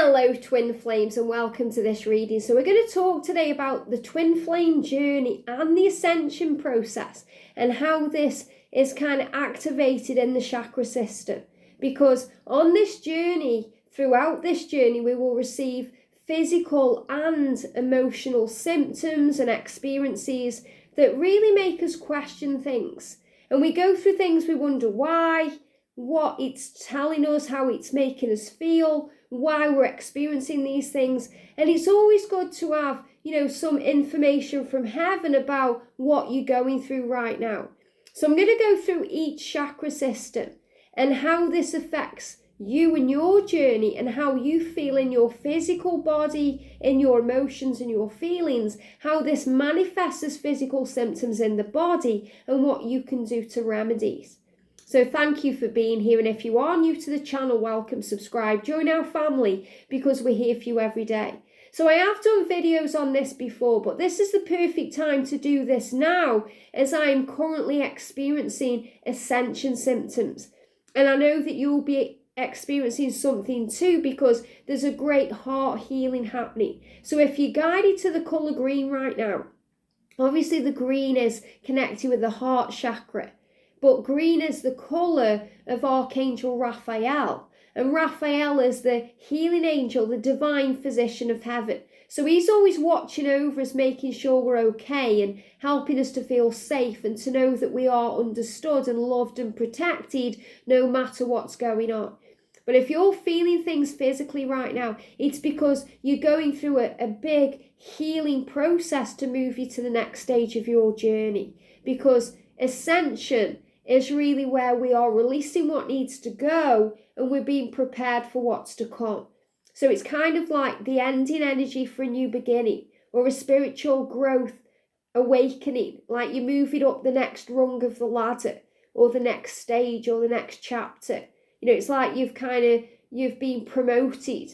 Hello twin flames and welcome to this reading. So we're going to talk today about the twin flame journey and the ascension process and how this is kind of activated in the chakra system, because on this journey, throughout this journey, we will receive physical and emotional symptoms and experiences that really make us question things, and we go through things, we wonder why, what it's telling us, how it's making us feel, why we're experiencing these things. And it's always good to have, some information from heaven about what you're going through right now. So I'm going to go through each chakra system and how this affects you and your journey, and how you feel in your physical body, in your emotions and your feelings, how this manifests as physical symptoms in the body, and what you can do to remedy. So thank you for being here, and if you are new to the channel, welcome, subscribe, join our family, because we're here for you every day. So I have done videos on this before, but this is the perfect time to do this now, as I am currently experiencing ascension symptoms, and I know that you'll be experiencing something too, because there's a great heart healing happening. So if you're guided to the colour green right now, obviously the green is connected with the heart chakra, but green is the colour of Archangel Raphael, and Raphael is the healing angel, the divine physician of heaven. So he's always watching over us, making sure we're okay and helping us to feel safe and to know that we are understood and loved and protected no matter what's going on. But if you're feeling things physically right now, it's because you're going through a big healing process to move you to the next stage of your journey. Because ascension is really where we are releasing what needs to go, and we're being prepared for what's to come. So it's kind of like the ending energy for a new beginning, or a spiritual growth awakening, like you're moving up the next rung of the ladder, or the next stage, or the next chapter. It's like you've been promoted,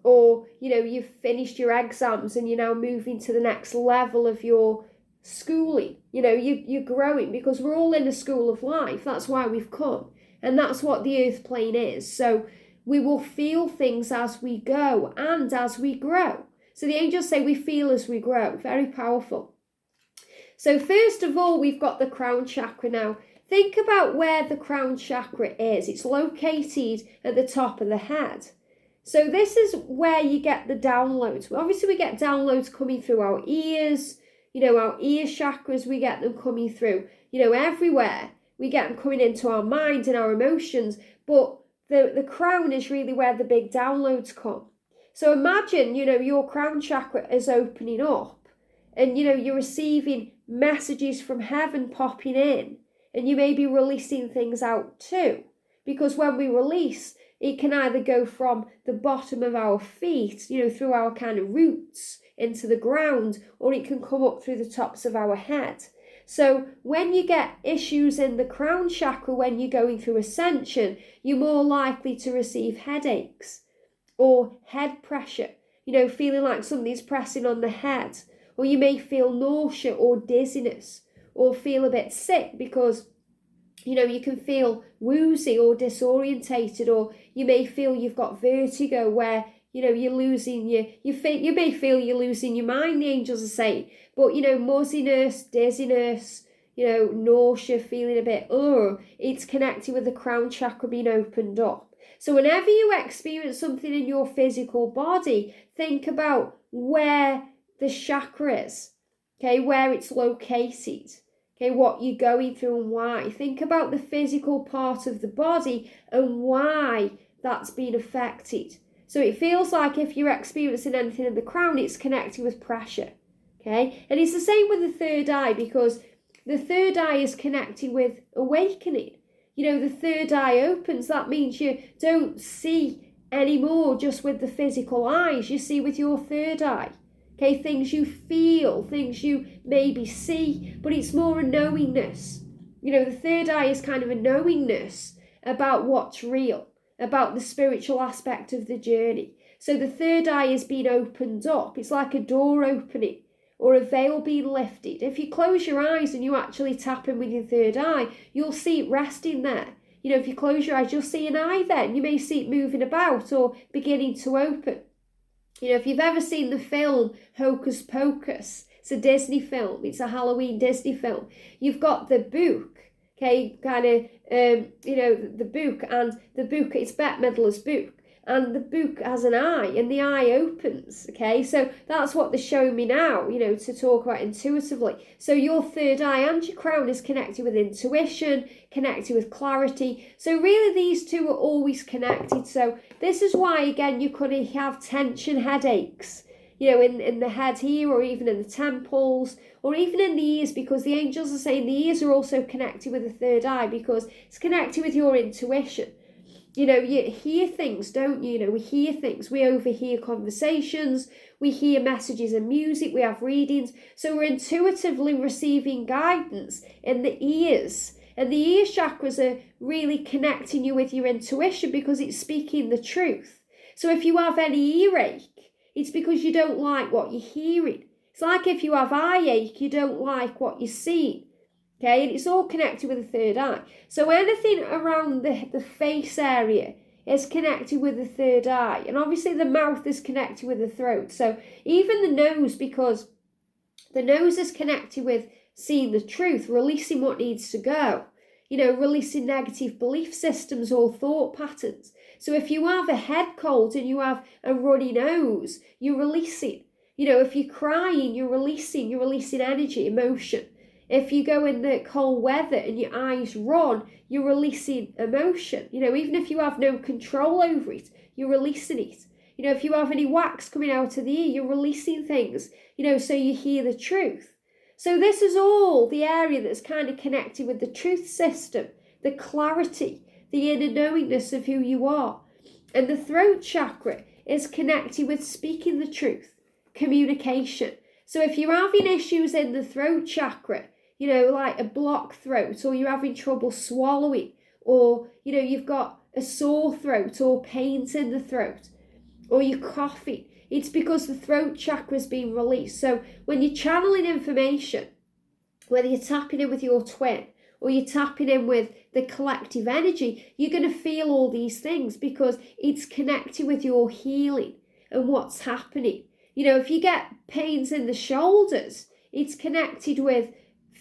or, you've finished your exams and you're now moving to the next level of your schooling. You're growing, because we're all in a school of life. That's why we've come. And that's what the earth plane is. So we will feel things as we go and as we grow. So the angels say we feel as we grow. Very powerful. So first of all, we've got the crown chakra now. Think about where the crown chakra is. It's located at the top of the head. So this is where you get the downloads. Obviously, we get downloads coming through our ears. Our ear chakras, we get them coming through, everywhere. We get them coming into our mind and our emotions. But the crown is really where the big downloads come. So imagine, your crown chakra is opening up, and, you're receiving messages from heaven popping in. And you may be releasing things out too, because when we release, it can either go from the bottom of our feet, through our kind of roots into the ground, or it can come up through the tops of our head. So when you get issues in the crown chakra, when you're going through ascension, you're more likely to receive headaches or head pressure, feeling like something's pressing on the head, or you may feel nausea or dizziness, or feel a bit sick because, you can feel woozy or disorientated, or you may feel you've got vertigo where, you're losing you may feel you're losing your mind, the angels are saying. But, muzziness, dizziness, nausea, feeling a bit, it's connected with the crown chakra being opened up. So whenever you experience something in your physical body, think about where the chakra is, okay, where it's located. Okay, what you're going through and why. Think about the physical part of the body and why that's been affected. So it feels like if you're experiencing anything in the crown, it's connected with pressure. Okay, and it's the same with the third eye, because the third eye is connected with awakening. The third eye opens. That means you don't see anymore just with the physical eyes. You see with your third eye. Okay, things you feel, things you maybe see, but it's more a knowingness. The third eye is kind of a knowingness about what's real, about the spiritual aspect of the journey. So the third eye is being opened up. It's like a door opening or a veil being lifted. If you close your eyes and you actually tap in with your third eye, you'll see it resting there. if you close your eyes, you'll see an eye then. You may see it moving about or beginning to open. If you've ever seen the film Hocus Pocus, it's a Disney film. It's a Halloween Disney film. You've got the book, okay, kind of, the book, and the book, it's Bette Midler's book. And the book has an eye, and the eye opens, okay? So that's what they're showing me now, to talk about intuitively. So your third eye and your crown is connected with intuition, connected with clarity. So really these two are always connected. So this is why, again, you could have tension headaches, in the head here, or even in the temples, or even in the ears, because the angels are saying the ears are also connected with the third eye, because it's connected with your intuition. You hear things, don't you? We hear things. We overhear conversations. We hear messages and music. We have readings. So we're intuitively receiving guidance in the ears. And the ear chakras are really connecting you with your intuition because it's speaking the truth. So if you have any earache, it's because you don't like what you're hearing. It's like if you have eye ache, you don't like what you're seeing. Okay, and it's all connected with the third eye. So anything around the face area is connected with the third eye. And obviously the mouth is connected with the throat. So even the nose, because the nose is connected with seeing the truth, releasing what needs to go. Releasing negative belief systems or thought patterns. So if you have a head cold and you have a runny nose, you're releasing. If you're crying, you're releasing energy, emotion. If you go in the cold weather and your eyes run, you're releasing emotion. Even if you have no control over it, you're releasing it. If you have any wax coming out of the ear, you're releasing things, so you hear the truth. So this is all the area that's kind of connected with the truth system, the clarity, the inner knowingness of who you are. And the throat chakra is connected with speaking the truth, communication. So if you're having issues in the throat chakra, like a blocked throat, or you're having trouble swallowing, or, you've got a sore throat or pains in the throat, or you're coughing, it's because the throat chakra is being released. So when you're channeling information, whether you're tapping in with your twin, or you're tapping in with the collective energy, you're going to feel all these things because it's connected with your healing and what's happening. If you get pains in the shoulders, it's connected with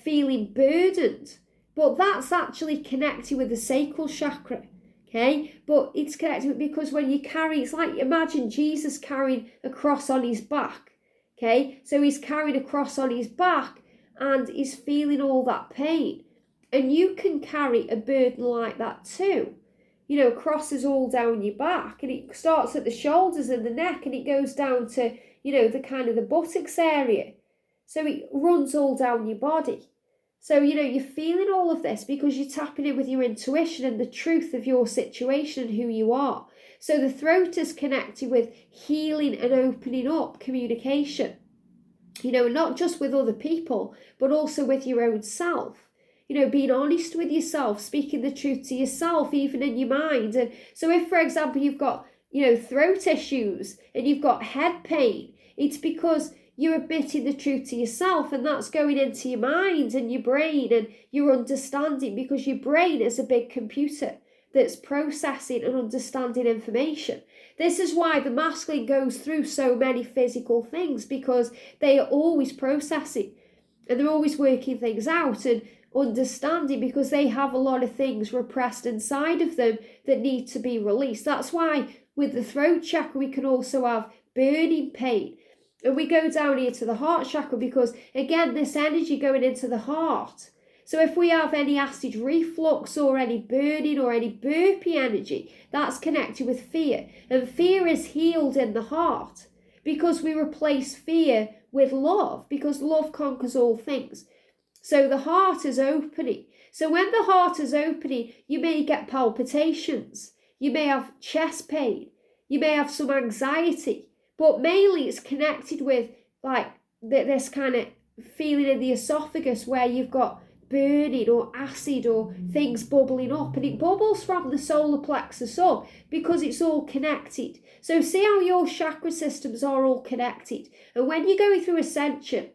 feeling burdened, but that's actually connected with the sacral chakra, okay? But it's connected because when you carry, it's like, imagine Jesus carrying a cross on his back, okay? So he's carrying a cross on his back and he's feeling all that pain. And you can carry a burden like that too. Crosses all down your back, and it starts at the shoulders and the neck, and it goes down to, the kind of the buttocks area. So it runs all down your body. So, you're feeling all of this because you're tapping in with your intuition and the truth of your situation and who you are. So the throat is connected with healing and opening up communication. Not just with other people, but also with your own self. Being honest with yourself, speaking the truth to yourself, even in your mind. And so if, for example, you've got, throat issues and you've got head pain, it's because you're admitting the truth to yourself, and that's going into your mind and your brain and your understanding, because your brain is a big computer that's processing and understanding information. This is why the masculine goes through so many physical things, because they are always processing and they're always working things out and understanding, because they have a lot of things repressed inside of them that need to be released. That's why with the throat chakra we can also have burning pain. And we go down here to the heart chakra because, again, this energy going into the heart. So if we have any acid reflux or any burning or any burpy energy, that's connected with fear. And fear is healed in the heart because we replace fear with love, because love conquers all things. So the heart is opening. So when the heart is opening, you may get palpitations. You may have chest pain. You may have some anxiety. But mainly it's connected with like this kind of feeling in the esophagus where you've got burning or acid or things bubbling up. And it bubbles from the solar plexus up because it's all connected. So see how your chakra systems are all connected. And when you're going through Ascension,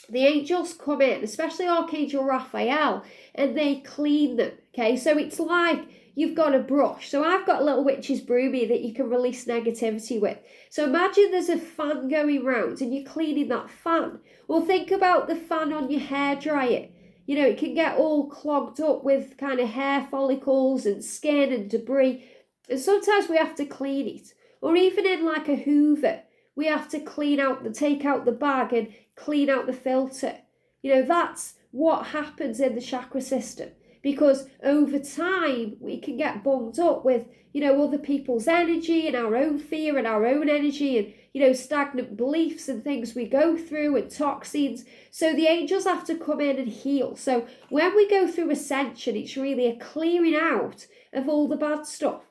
the angels come in, especially Archangel Raphael, and they clean them, Okay, so it's like you've got a brush. So I've got a little witch's broom here that you can release negativity with. So imagine there's a fan going round and you're cleaning that fan. Well, think about the fan on your hairdryer. You know, it can get all clogged up with kind of hair follicles and skin and debris. And sometimes we have to clean it. Or even in like a Hoover, we have to take out the bag and clean out the filter. You know, that's what happens in the chakra system. Because over time, we can get bunged up with, you know, other people's energy and our own fear and our own energy and, you know, stagnant beliefs and things we go through and toxins. So the angels have to come in and heal. So when we go through ascension, it's really a clearing out of all the bad stuff.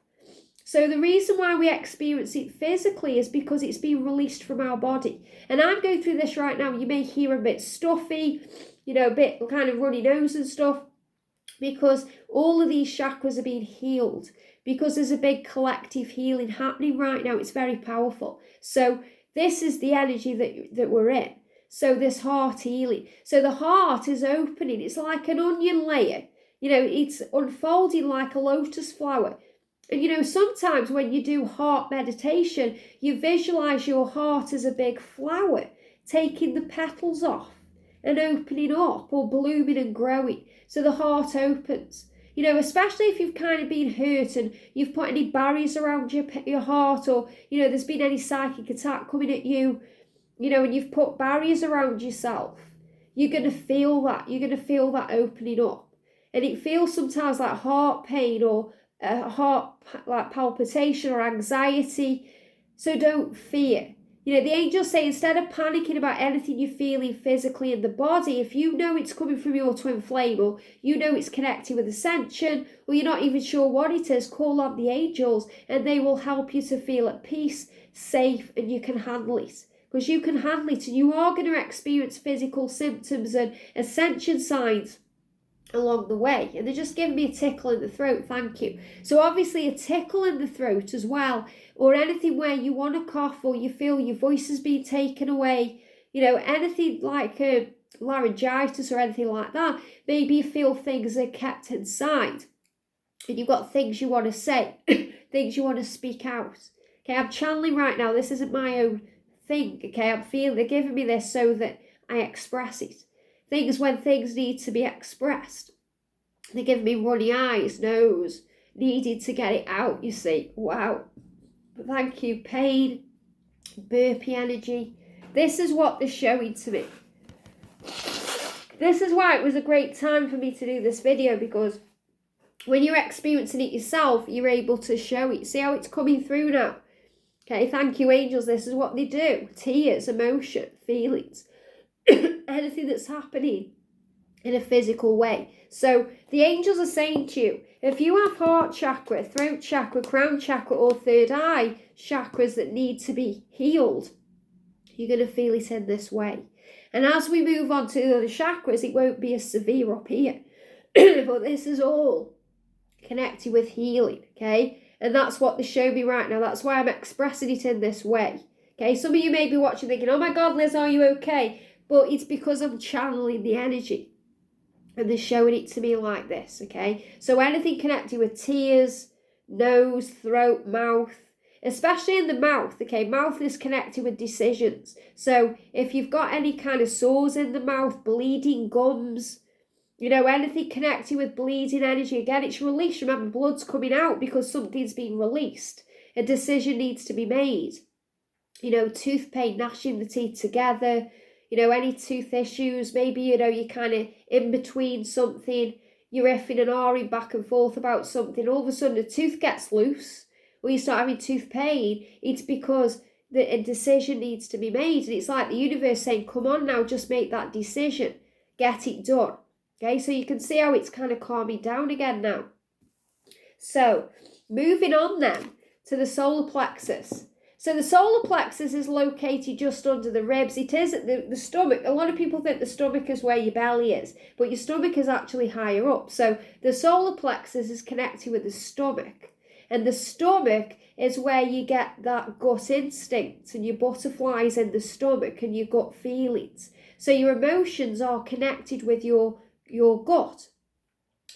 So the reason why we experience it physically is because it's being released from our body. And I'm going through this right now. You may hear a bit stuffy, you know, a bit kind of runny nose and stuff, because all of these chakras are being healed, because there's a big collective healing happening right now. It's very powerful. So this is the energy that we're in. So this heart healing. So the heart is opening. It's like an onion layer. You know, it's unfolding like a lotus flower. And, you know, sometimes when you do heart meditation, you visualize your heart as a big flower, taking the petals off and opening up or blooming and growing. So the heart opens. You know, especially if you've kind of been hurt and you've put any barriers around your heart, or, you know, there's been any psychic attack coming at you, you know, and you've put barriers around yourself, you're going to feel that. You're going to feel that opening up. And it feels sometimes like heart pain or heart like palpitation or anxiety. So don't fear. You know, the angels say instead of panicking about anything you're feeling physically in the body, if you know it's coming from your twin flame, or you know it's connected with Ascension, or you're not even sure what it is, call on the angels and they will help you to feel at peace, safe, and you can handle it. Because you can handle it, and you are going to experience physical symptoms and Ascension signs along the way. And they're just giving me a tickle in the throat, thank you. So obviously a tickle in the throat as well, or anything where you want to cough or you feel your voice has been taken away, you know, anything like laryngitis or anything like that. Maybe you feel things are kept inside and you've got things you want to say, things you want to speak out. Okay, I'm channeling right now. This isn't my own thing. Okay, I'm feeling they're giving me this so that I express it. Things when things need to be expressed. They're giving me runny eyes, nose, needed to get it out, you see. Wow. But thank you. Pain, burpy energy. This is what they're showing to me. This is why it was a great time for me to do this video, because when you're experiencing it yourself, you're able to show it. See how it's coming through now? Okay, thank you, angels. This is what they do. Tears, emotion, feelings. Anything that's happening in a physical way. So the angels are saying to you, if you have heart chakra, throat chakra, crown chakra, or third eye chakras that need to be healed, you're going to feel it in this way. And as we move on to the other chakras, it won't be as severe up here. But this is all connected with healing, okay? And that's what they show me right now. That's why I'm expressing it in this way. Okay, some of you may be watching thinking, oh my God, Liz, are you okay? But it's because I'm channeling the energy. And they're showing it to me like this, okay? So anything connected with tears, nose, throat, mouth, especially in the mouth, okay? Mouth is connected with decisions. So if you've got any kind of sores in the mouth, bleeding gums, you know, anything connected with bleeding energy, again, it's released. Remember, blood's coming out because something's being released. A decision needs to be made. You know, tooth pain, gnashing the teeth together, you know, any tooth issues, maybe, you know, you're kind of in between something, you're effing and ahhing back and forth about something, all of a sudden a tooth gets loose, or you start having tooth pain, it's because a decision needs to be made. And it's like the universe saying, come on now, just make that decision, get it done. Okay, so you can see how it's kind of calming down again now. So, moving on then to the solar plexus. So the solar plexus is located just under the ribs. It is at the stomach. A lot of people think the stomach is where your belly is, but your stomach is actually higher up. So the solar plexus is connected with the stomach. And the stomach is where you get that gut instinct and your butterflies in the stomach and your gut feelings. So your emotions are connected with your gut.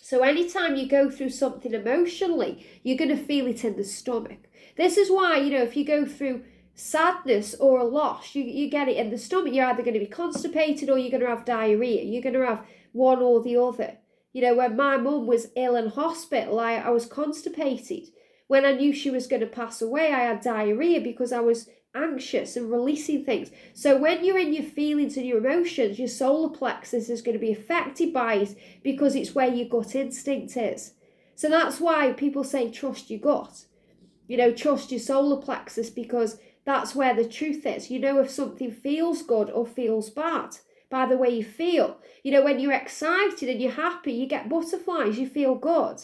So anytime you go through something emotionally, you're going to feel it in the stomach. This is why, if you go through sadness or a loss, you get it in the stomach. You're either going to be constipated or you're going to have diarrhea. You're going to have one or the other. When my mum was ill in hospital, I was constipated. When I knew she was going to pass away, I had diarrhea because I was anxious and releasing things. So when you're in your feelings and your emotions, your solar plexus is going to be affected by it because it's where your gut instinct is. So that's why people say trust your gut. Trust your solar plexus, because that's where the truth is. If something feels good or feels bad by the way you feel. When you're excited and you're happy, you get butterflies, you feel good.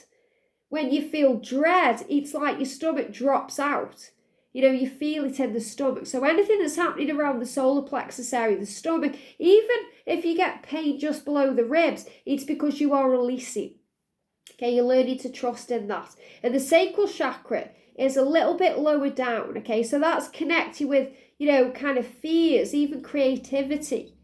When you feel dread, it's like your stomach drops out. You feel it in the stomach. So anything that's happening around the solar plexus area, the stomach, even if you get pain just below the ribs, it's because you are releasing. Okay, you're learning to trust in that. And the sacral chakra is a little bit lower down, okay? So that's connected with, kind of fears, even creativity,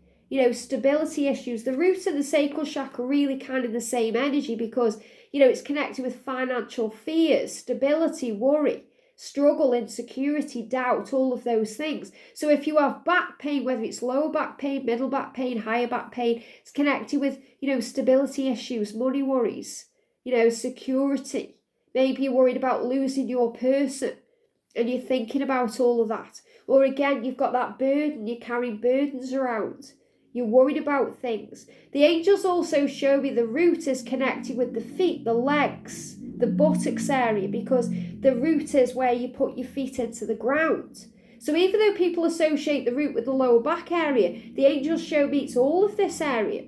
stability issues. The root and the sacral chakra are really kind of the same energy because, it's connected with financial fears, stability, worry, struggle, insecurity, doubt, all of those things. So if you have back pain, whether it's lower back pain, middle back pain, higher back pain, it's connected with, stability issues, money worries, security. Maybe you're worried about losing your person and you're thinking about all of that. Or again, you've got that burden, you're carrying burdens around. You're worried about things. The angels also show me the root is connected with the feet, the legs, the buttocks area, because the root is where you put your feet into the ground. So even though people associate the root with the lower back area, the angels show me it's all of this area.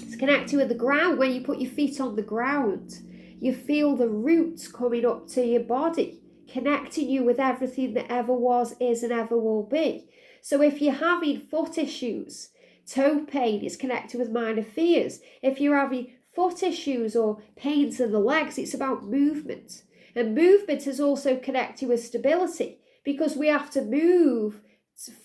It's connected with the ground. When you put your feet on the ground, you feel the roots coming up to your body, connecting you with everything that ever was, is, and ever will be. So if you're having foot issues, toe pain is connected with minor fears. If you're having foot issues or pains in the legs, it's about movement. And movement is also connected with stability because we have to move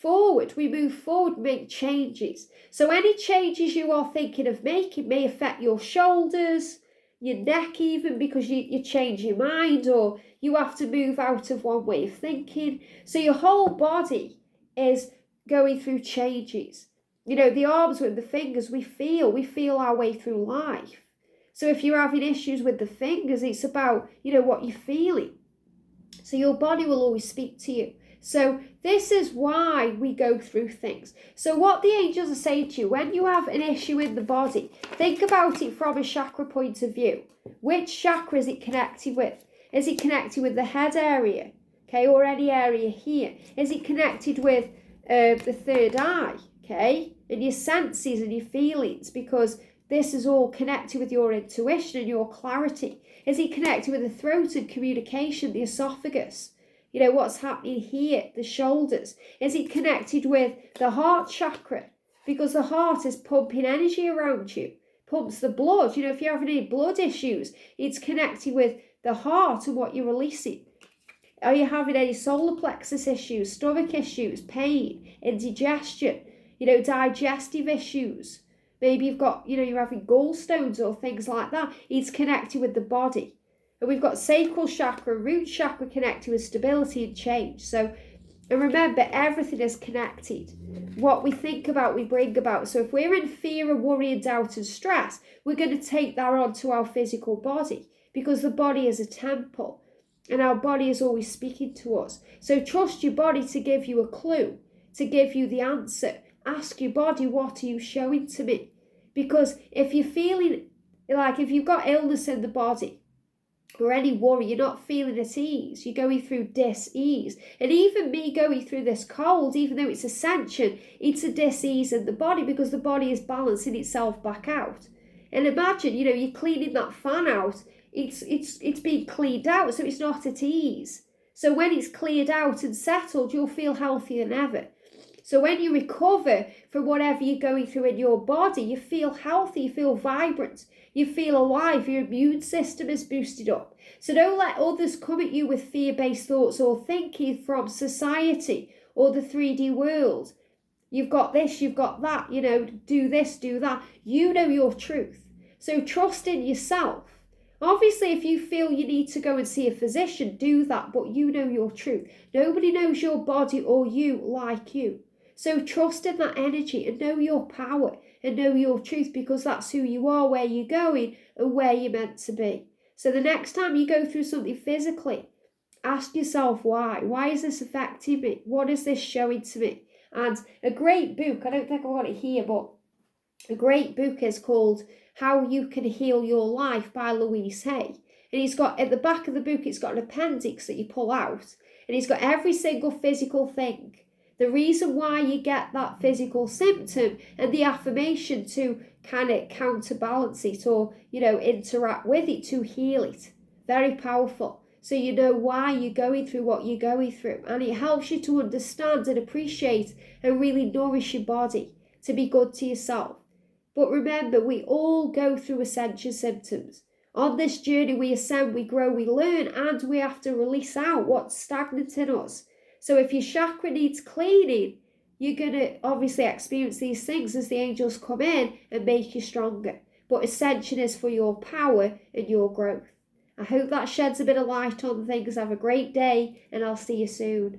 forward. We move forward, make changes. So any changes you are thinking of making may affect your shoulders, your neck even, because you change your mind or you have to move out of one way of thinking. So your whole body is going through changes. The arms with the fingers, we feel our way through life. So if you're having issues with the fingers, it's about, what you're feeling. So your body will always speak to you. So this is why we go through things. So what the angels are saying to you, when you have an issue in the body, think about it from a chakra point of view. Which chakra is it connected with? Is it connected with the head area? Okay, or any area here? Is it connected with the third eye? Okay, and your senses and your feelings, because this is all connected with your intuition and your clarity. Is it connected with the throat and communication, the esophagus? What's happening here, the shoulders? Is it connected with the heart chakra? Because the heart is pumping energy around you, pumps the blood. If you're having any blood issues, it's connected with the heart and what you're releasing. Are you having any solar plexus issues, stomach issues, pain, indigestion, digestive issues? Maybe you've got, you're having gallstones or things like that. It's connected with the body. And we've got sacral chakra, root chakra connected with stability and change. So, and remember, everything is connected. What we think about, we bring about. So if we're in fear and worry and doubt and stress, we're going to take that onto our physical body, because the body is a temple and our body is always speaking to us. So trust your body to give you a clue, to give you the answer. Ask your body, what are you showing to me? Because if you're feeling like, if you've got illness in the body or any worry, you're not feeling at ease, you're going through dis-ease. And even me going through this cold, even though it's Ascension, it's a dis-ease in the body because the body is balancing itself back out. And imagine, you're cleaning that fan out, it's being cleaned out, so it's not at ease. So when it's cleared out and settled, you'll feel healthier than ever. So when you recover from whatever you're going through in your body, you feel healthy, you feel vibrant, you feel alive, your immune system is boosted up. So don't let others come at you with fear-based thoughts or thinking from society or the 3D world. You've got this, you've got that, do this, do that. You know your truth. So trust in yourself. Obviously, if you feel you need to go and see a physician, do that, but you know your truth. Nobody knows your body or you like you. So trust in that energy and know your power and know your truth, because that's who you are, where you're going and where you're meant to be. So the next time you go through something physically, ask yourself why. Why is this affecting me? What is this showing to me? And a great book, I don't think I've got it here, but a great book is called How You Can Heal Your Life by Louise Hay. And he's got, at the back of the book, it's got an appendix that you pull out. And he's got every single physical thing. The reason why you get that physical symptom and the affirmation to kind of counterbalance it or, interact with it to heal it. Very powerful. So you know why you're going through what you're going through. And it helps you to understand and appreciate and really nourish your body to be good to yourself. But remember, we all go through ascension symptoms. On this journey, we ascend, we grow, we learn, and we have to release out what's stagnant in us. So if your chakra needs cleaning, you're going to obviously experience these things as the angels come in and make you stronger. But ascension is for your power and your growth. I hope that sheds a bit of light on things. Have a great day, and I'll see you soon.